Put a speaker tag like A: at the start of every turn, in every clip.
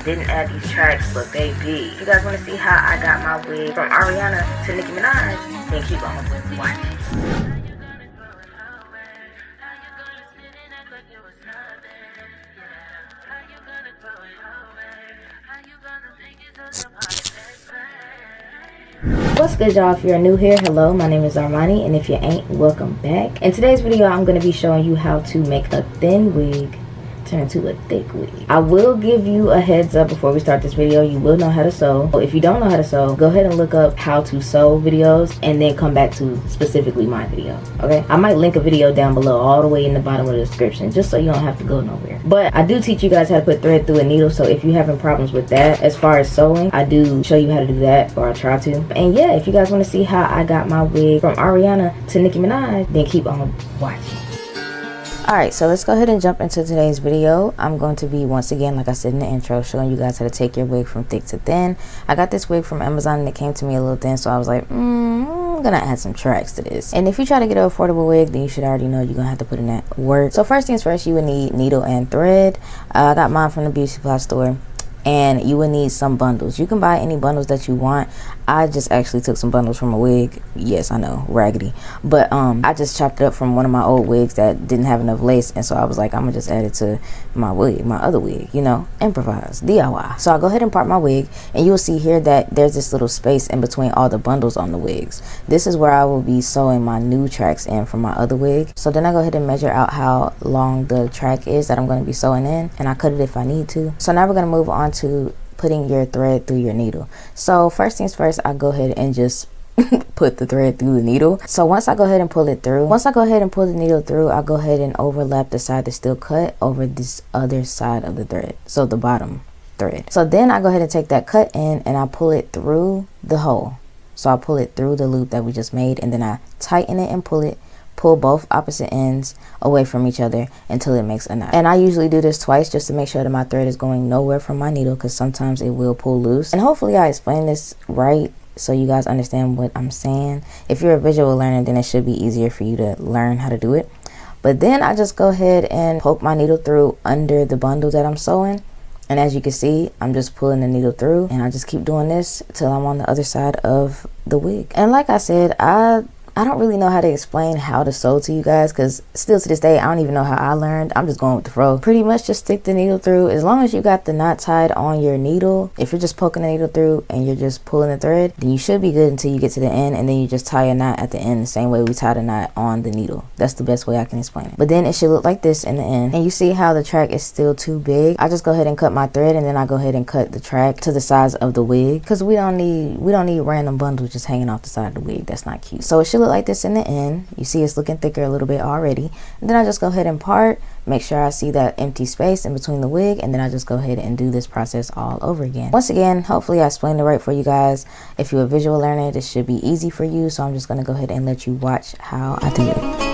A: didn't add these tracks, but they did. If you guys want to see how I got my wig from Ariana to Nicki Minaj, then keep on watching. What's good, y'all? If you're new here, hello, my name is Zsarmani, and if you ain't, welcome back. In today's video, I'm going to be showing you how to make a thin wig turn into a thick wig. I will give you a heads up before we start this video. You will know how to sew. If you don't know how to sew, go ahead and look up how to sew videos and then come back to specifically my video, okay? I might link a video down below all the way in the bottom of the description just so you don't have to go nowhere. But I do teach you guys how to put thread through a needle, so if you're having problems with that as far as sewing, I do show you how to do that, or I try to. And yeah, if you guys want to see how I got my wig from Ariana to Nicki Minaj, then keep on watching. Alright, so let's go ahead and jump into today's video. I'm going to be, once again, like I said in the intro, showing you guys how to take your wig from thick to thin. I got this wig from Amazon and it came to me a little thin, so I was like, I'm gonna add some tracks to this. And if you try to get an affordable wig, then you should already know you're gonna have to put in that work. So first things first, you would need needle and thread. I got mine from the beauty supply store. And you will need some bundles. You can buy any bundles that you want. I just actually took some bundles from a wig. Yes, I know, raggedy. But I just chopped it up from one of my old wigs that didn't have enough lace. And so I was like, I'm gonna just add it to my wig, my other wig, you know, improvise, DIY. So I'll go ahead and part my wig. And you'll see here that there's this little space in between all the bundles on the wigs. This is where I will be sewing my new tracks in from my other wig. So then I go ahead and measure out how long the track is that I'm gonna be sewing in. And I cut it if I need to. So now we're gonna move on to putting your thread through your needle. So first things first, I go ahead and just put the thread through the needle. So once I go ahead and pull it through, once I go ahead and pull the needle through, I'll go ahead and overlap the side that's still cut over this other side of the thread, so the bottom thread. So then I go ahead and take that cut in and I pull it through the hole. So I pull it through the loop that we just made, and then I tighten it and pull both opposite ends away from each other until it makes a knot. And I usually do this twice just to make sure that my thread is going nowhere from my needle, because sometimes it will pull loose. And hopefully I explain this right so you guys understand what I'm saying. If you're a visual learner, then it should be easier for you to learn how to do it. But then I just go ahead and poke my needle through under the bundle that I'm sewing. And as you can see, I'm just pulling the needle through, and I just keep doing this till I'm on the other side of the wig. And like I said, I don't really know how to explain how to sew to you guys, because still to this day, I don't even know how I learned. I'm just going with the flow. Pretty much just stick the needle through. As long as you got the knot tied on your needle, if you're just poking the needle through and you're just pulling the thread, then you should be good until you get to the end, and then you just tie a knot at the end the same way we tied a knot on the needle. That's the best way I can explain it. But then it should look like this in the end. And you see how the track is still too big. I just go ahead and cut my thread, and then I go ahead and cut the track to the size of the wig, because we don't need random bundles just hanging off the side of the wig. That's not cute. So it should look like this in the end. You see it's looking thicker a little bit already. And then I just go ahead and part, make sure I see that empty space in between the wig, and then I just go ahead and do this process all over again. Once again, hopefully I explained it right for you guys. If you're a visual learner, this should be easy for you, so I'm just going to go ahead and let you watch how I do it.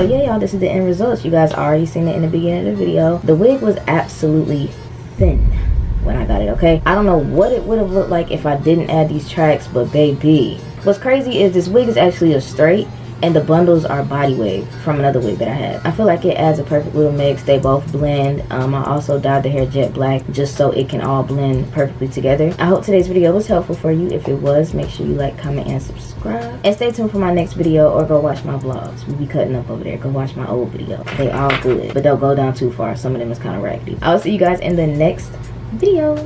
A: So yeah, y'all, this is the end results. You guys already seen it in the beginning of the video. The wig was absolutely thin when I got it, okay? I don't know what it would have looked like if I didn't add these tracks, but baby. What's crazy is this wig is actually a straight, and the bundles are body wig from another wig that I had. I feel like it adds a perfect little mix. They both blend. I also dyed the hair jet black just so it can all blend perfectly together. I hope today's video was helpful for you. If it was, make sure you like, comment, and subscribe. And stay tuned for my next video, or go watch my vlogs. We'll be cutting up over there. Go watch my old video. They all good, but don't go down too far. Some of them is kind of raggedy. I'll see you guys in the next video.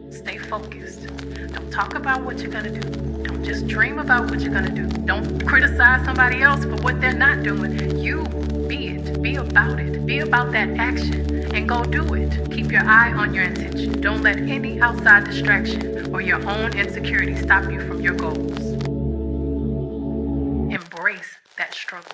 B: Stay focused. Don't talk about what you're gonna do. Don't just dream about what you're gonna do. Don't criticize somebody else for what they're not doing. You be it. Be about it. Be about that action and go do it. Keep your eye on your intention. Don't let any outside distraction or your own insecurity stop you from your goals. Embrace that struggle.